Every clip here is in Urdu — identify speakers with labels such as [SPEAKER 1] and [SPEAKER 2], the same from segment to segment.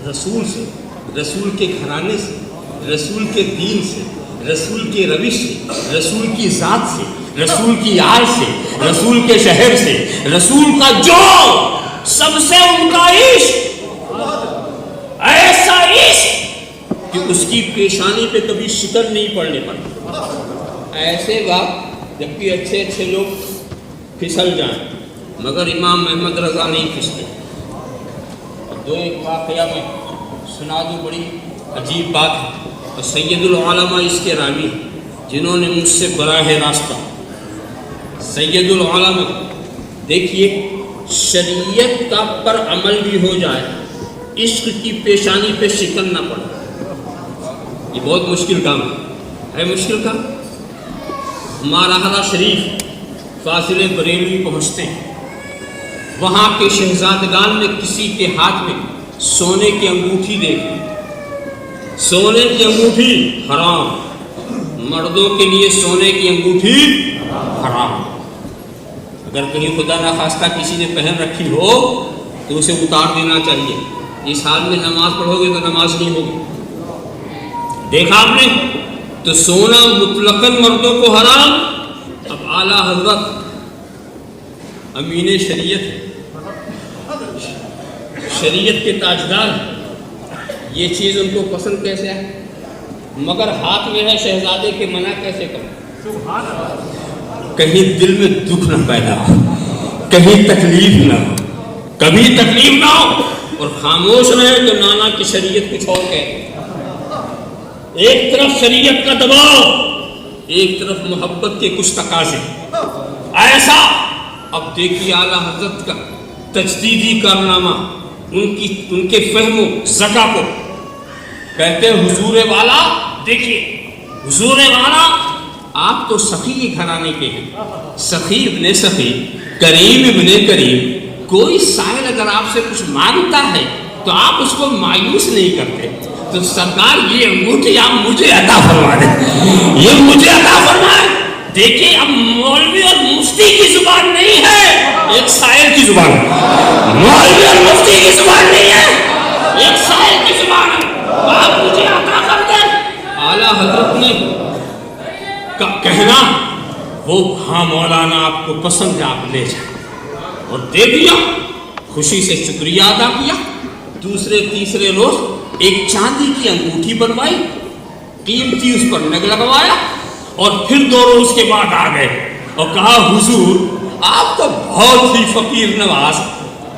[SPEAKER 1] رسول سے، رسول کے گھرانے سے، رسول کے دین سے، رسول کے روش سے، رسول کی ذات سے، رسول کی آل سے، رسول کے شہر سے، رسول کا جو سب سے ان کا عشق، ایسا عشق کہ اس کی پیشانی پہ کبھی شکن نہیں پڑنے پڑتی. ایسے وقت جبکہ اچھے اچھے لوگ پھسل جائیں مگر امام محمد رضا نہیں پھسلے. دو ایک واقعہ میں سنا دوں، بڑی عجیب بات ہے. اور سید العلماء اس کے راوی جنہوں نے مجھ سے براہ راستہ، سید العلماء دیکھیے، شریعت کا پر عمل بھی ہو جائے، عشق کی پیشانی پہ شکن نہ پڑے، یہ بہت مشکل کام ہے مشکل کام. مارحلہ شریف فاضل بریلوی پہنچتے ہیں، وہاں کے شہزادگان نے کسی کے ہاتھ میں سونے کی انگوٹھی دیکھی. سونے کی انگوٹھی حرام، مردوں کے لیے سونے کی انگوٹھی حرام. اگر کہیں خدا نخواستہ کسی نے پہن رکھی ہو تو اسے اتار دینا چاہیے. اس حال میں نماز پڑھو گے تو نماز نہیں ہوگی. دیکھا آپ نے تو سونا مطلقاً مردوں کو حرام. اب اعلیٰ حضرت امین شریعت، شریعت کے تاجدار، یہ چیز ان کو پسند کیسے ہے؟ مگر ہاتھ میں ہے شہزادے کے، منع کیسے کریں؟ کہیں دل میں دکھ نہ پیدا ہو، کہیں تکلیف نہ ہو، کبھی تکلیف نہ ہو، اور خاموش رہے تو نانا کی شریعت کچھ اور کہے. ایک طرف شریعت کا دباؤ، ایک طرف محبت کے کچھ تقاضے ایسا. اب دیکھیے اعلیٰ حضرت کا تجدیدی کارنامہ، ان کے فہم و ذکا کو کہتے ہیں حضور والا. دیکھیے حضور والا، آپ تو سخی گھرانے کے ہیں، سخی ابن سخی، کریم ابن کریم. کوئی سائل اگر آپ سے کچھ مانگتا ہے تو آپ اس کو مایوس نہیں کرتے. تو سرکار یہ انگوٹھی آپ مجھے عطا فرما دیں، یہ مجھے عطا فرمائے. دیکھیے اب مولوی اور مفتی کی زبان نہیں ہے، ایک سائل کی زبان ہے. مولوی اور مفتی کی زبان نہیں ہے، ایک سائل کی زبان ہے. آپ مجھے عطا کر دیں. اعلیٰ حضرت نے کہنا وہ ہاں مولانا آپ کو پسند ہے، آپ لے جائیں. اور دے دیا، خوشی سے شکریہ ادا کیا. دوسرے تیسرے روز ایک چاندی کی انگوٹھی بنوائی، قیمتی اس پر نگ لگوایا، اور پھر 2 روز کے بعد آ گئے اور کہا حضور آپ تو بہت ہی فقیر نواز،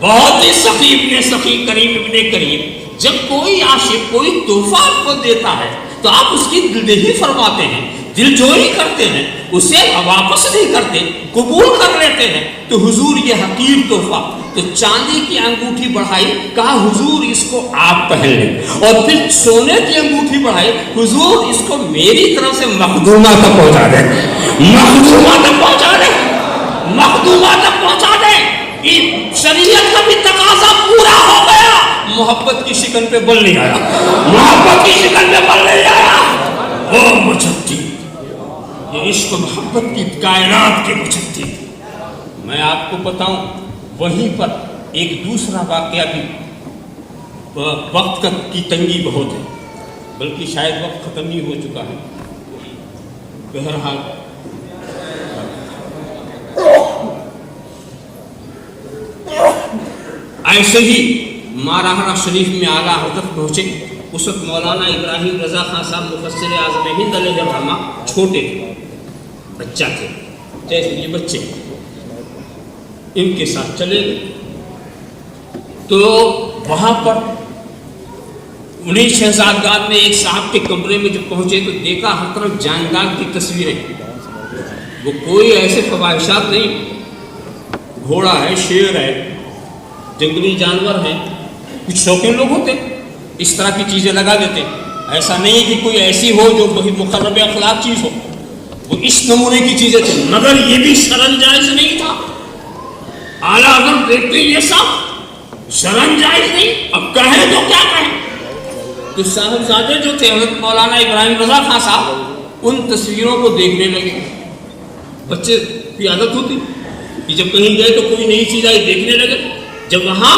[SPEAKER 1] بہت ہی سخی ابن سخی، کریم ابن کریم. جب کوئی عاشق کوئی تحفہ آپ کو دیتا ہے تو آپ اس کی دلدہی فرماتے ہیں، دل جوئی کرتے ہیں، اسے واپس نہیں کرتے، قبول کر لیتے ہیں. تو حضور یہ حقیر تحفہ، تو چاندی کی انگوٹھی بڑھائی، کہا حضور اس کو آپ پہن لیں. اور پھر سونے کی انگوٹھی بڑھائی، حضور اس کو میری طرف سے مخدومہ تک پہنچا دیں، مخدومہ تک پہنچا دیں، مخدومہ تک پہنچا دیں. شریعت کا بھی تقاضا پورا ہو گیا. محبت کی شکن پہ بل نہیں آیا، محبت کی شکن پہ بل نہیں آیا. وہ مجدد، یہ عشق و محبت کی کائنات کے مجدد. میں آپ کو بتاؤں وہیں پر ایک دوسرا واقعہ بھی. وقت کی تنگی بہت ہے، بلکہ شاید وقت ختم ہی ہو چکا ہے. بہرحال ایسے ہی مارحلہ شریف میں اعلیٰ حضرت پہنچے. اس وقت مولانا ابراہیم رضا خان صاحب مفسر اعظم ہند علیہ الرحمہ چھوٹے تھے، بچہ تھے، جیسے یہ بچے ان کے ساتھ چلے گئے. تو وہاں پر انہیں شہزادگان نے ایک صاحب کے کمرے میں جب پہنچے تو دیکھا ہر طرف جاندار کی تصویریں. وہ کوئی ایسے فواہشات نہیں، گھوڑا ہے، شیر ہے، جنگلی جانور ہیں. کچھ شوقین لوگ ہوتے اس طرح کی چیزیں لگا دیتے. ایسا نہیں ہے کہ کوئی ایسی ہو جو بہت مخرب اخلاق چیز ہو، وہ اس نمونے کی چیزیں تھیں. مگر یہ بھی شرن جائز نہیں تھا. اعلیٰ حضرت دیکھتے یہ سب شرن جائز نہیں، اب کہیں تو کیا کہیں. تو صاحبزادے جو تھے حضرت مولانا ابراہیم رضا خان صاحب ان تصویروں کو دیکھنے لگے. بچے کی عادت ہوتی کہ جب کہیں گئے تو کوئی نئی چیز آئی دیکھنے لگے. جب وہاں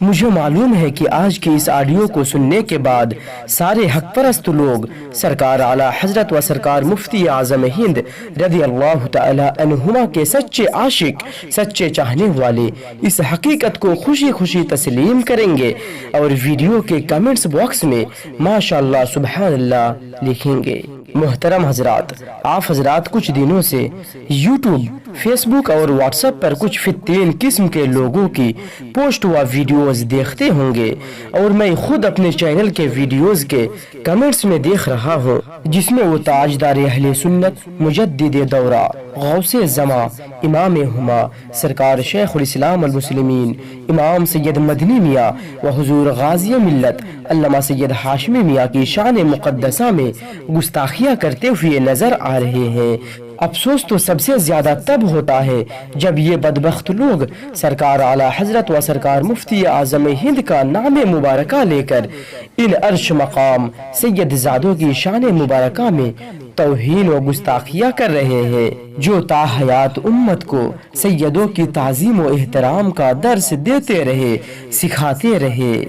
[SPEAKER 2] مجھے معلوم ہے کہ آج کے اس آڈیو کو سننے کے بعد سارے حق پرست لوگ سرکار اعلی حضرت و سرکار مفتی اعظم ہند رضی اللہ تعالی عنہما کے سچے عاشق، سچے چاہنے والے اس حقیقت کو خوشی خوشی تسلیم کریں گے اور ویڈیو کے کمنٹس باکس میں ماشاءاللہ سبحان اللہ لکھیں گے۔ محترم حضرات، آپ حضرات کچھ دنوں سے یوٹیوب، فیس بک اور واٹس ایپ پر کچھ فتین قسم کے لوگوں کی پوسٹ و ویڈیوز دیکھتے ہوں گے، اور میں خود اپنے چینل کے ویڈیوز کے کمنٹس میں دیکھ رہا ہوں جس میں وہ تاجدار اہل سنت، مجدد دورہ، غوث زماں، امام ہما سرکار شیخ الاسلام المسلمین امام سید مدنی میاں و حضور غازی ملت علامہ سید ہاشمی میاں کی شان مقدسہ میں گستاخیاں کرتے ہوئے نظر آ رہے ہیں۔ افسوس تو سب سے زیادہ تب ہوتا ہے جب یہ بدبخت لوگ سرکار اعلی حضرت و سرکار مفتی اعظم ہند کا نام مبارکہ لے کر ان عرش مقام سید زادوں کی شان مبارکہ میں توہین و گستاخیاں کر رہے ہیں، جو تا حیات امت کو سیدوں کی تعظیم و احترام کا درس دیتے رہے، سکھاتے رہے۔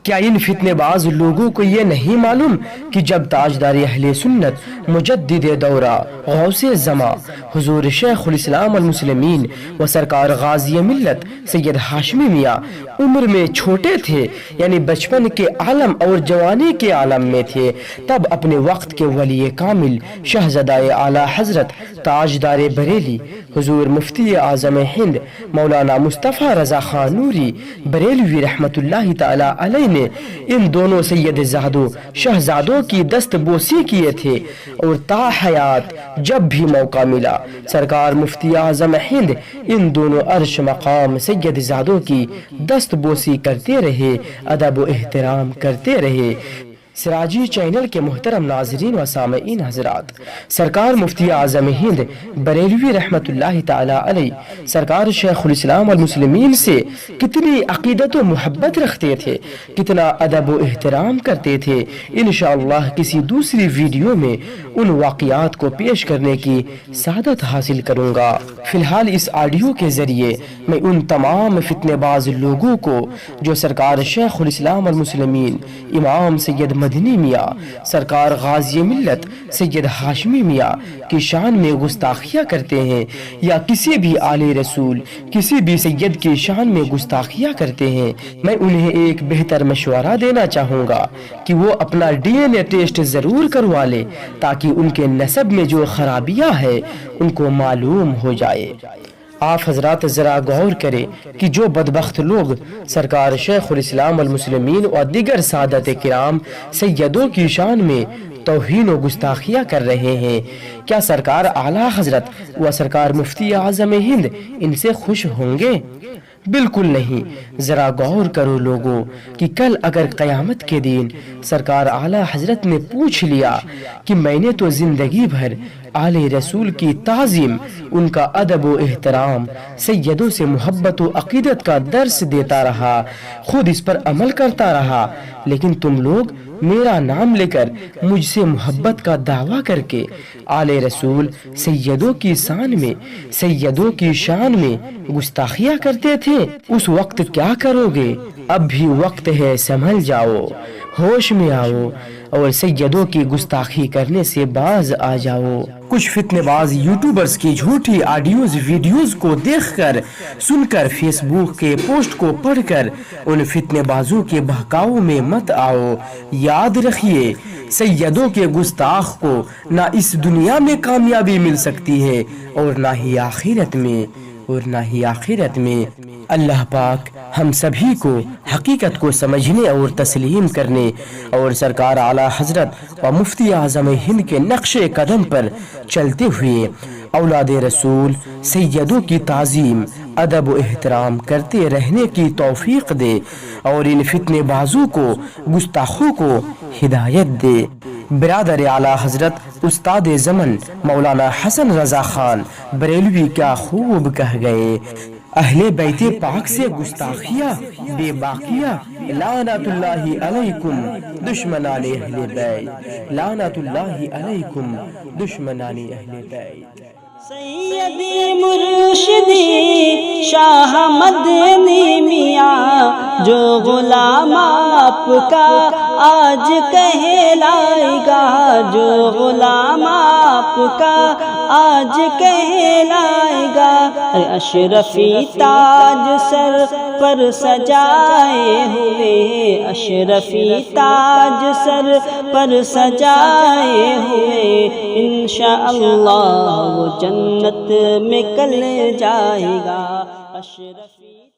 [SPEAKER 2] کیا ان فتنے باز لوگوں کو یہ نہیں معلوم کہ جب تاجدار اہل سنت، مجدد دورہ، غوث زماں، حضور شیخ الاسلام المسلمین و سرکار غازی ملت سید ہاشمی میاں عمر میں چھوٹے تھے، یعنی بچپن کے عالم اور جوانی کے عالم میں تھے، تب اپنے وقت کے ولی کامل شہزادہ اعلی حضرت تاجدار بریلی حضور مفتی اعظم ہند مولانا مصطفیٰ رضا خان نوری بریلوی رحمت اللہ تعالی علیہ نے ان دونوں سید زادوں شہزادوں کی دست بوسی کیے تھے، اور تا حیات جب بھی موقع ملا سرکار مفتی اعظم ہند ان دونوں عرش مقام سید زادوں کی دست بوسی کرتے رہے، ادب و احترام کرتے رہے۔ سراجی چینل کے محترم ناظرین و سامعین حضرات، سرکار مفتی اعظم ہند بریلوی رحمت اللہ تعالی علیہ سرکار شیخ الاسلام المسلمین سے کتنی عقیدت و محبت رکھتے تھے، کتنا ادب و احترام کرتے تھے۔ انشاءاللہ کسی دوسری ویڈیو میں ان واقعات کو پیش کرنے کی سعادت حاصل کروں گا۔ فی الحال اس آڈیو کے ذریعے میں ان تمام فتنے باز لوگوں کو جو سرکار شیخ الاسلام المسلمین امام سید مدنی میاں سرکار غازی ملت سید ہاشمی میاں کی شان میں گستاخیاں کرتے ہیں، یا کسی بھی آلِ رسول، کسی بھی سید کی شان میں گستاخیاں کرتے ہیں، میں انہیں ایک بہتر مشورہ دینا چاہوں گا کہ وہ اپنا ڈی این اے ٹیسٹ ضرور کروا لے تاکہ ان کے نسب میں جو خرابیاں ہیں ان کو معلوم ہو جائے۔ آپ حضرات ذرا غور کریں کہ جو بدبخت لوگ سرکار شیخ الاسلام المسلمین اور دیگر سادات کرام سیدوں کی شان میں توہین و گستاخیاں کر رہے ہیں، کیا سرکار اعلی حضرت و سرکار مفتی اعظم ہند ان سے خوش ہوں گے؟ بالکل نہیں۔ ذرا غور کرو لوگوں کہ کل اگر قیامت کے دن سرکار اعلی حضرت نے پوچھ لیا کہ میں نے تو زندگی بھر آل رسول کی تعظیم، ان کا ادب و احترام، سیدوں سے محبت و عقیدت کا درس دیتا رہا، خود اس پر عمل کرتا رہا، لیکن تم لوگ میرا نام لے کر مجھ سے محبت کا دعویٰ کر کے آل رسول سیدوں کی شان میں، سیدوں کی شان میں گستاخیاں کرتے تھے، اس وقت کیا کرو گے؟ اب بھی وقت ہے، سنبھل جاؤ، ہوش میں آؤ اور سیدوں کی گستاخی کرنے سے باز آ جاؤ۔ کچھ فتنے باز یوٹیوبرز کی جھوٹی آڈیوز ویڈیوز کو دیکھ کر، سن کر، فیس بک کے پوسٹ کو پڑھ کر ان فتنے بازوں کے بہکاؤ میں مت آؤ۔ یاد رکھیے، سیدوں کے گستاخ کو نہ اس دنیا میں کامیابی مل سکتی ہے اور نہ ہی آخرت میں۔ اللہ پاک ہم سبھی کو حقیقت کو سمجھنے اور تسلیم کرنے اور سرکار اعلی حضرت و مفتی اعظم ہند کے نقش قدم پر چلتے ہوئے اولاد رسول سیدوں کی تعظیم، ادب و احترام کرتے رہنے کی توفیق دے، اور ان فتنے بازوں کو، گستاخوں کو ہدایت دے۔ برادر اعلی حضرت استاد زمن مولانا حسن رضا خان بریلوی کیا خوب کہہ گئے، اہل بیت پاک سے گستاخیاں بے باقیہ، لعنت اللہ علیکم دشمنان اہل بیت، لعنت اللہ علیکم دشمنان اہل بیت۔
[SPEAKER 3] سیدی مرشدی شاہ مدنی میاں جو غلام آپ کا آج کہلائے گا، جو غلام آپ کا آج کہلائے گا۔ اشرفی تاج سر پر سجائے ہوئے، اشرفی تاج سر پر سجائے ہوئے، انشاءاللہ وہ جنت میں کل جائے گا۔ اشرفی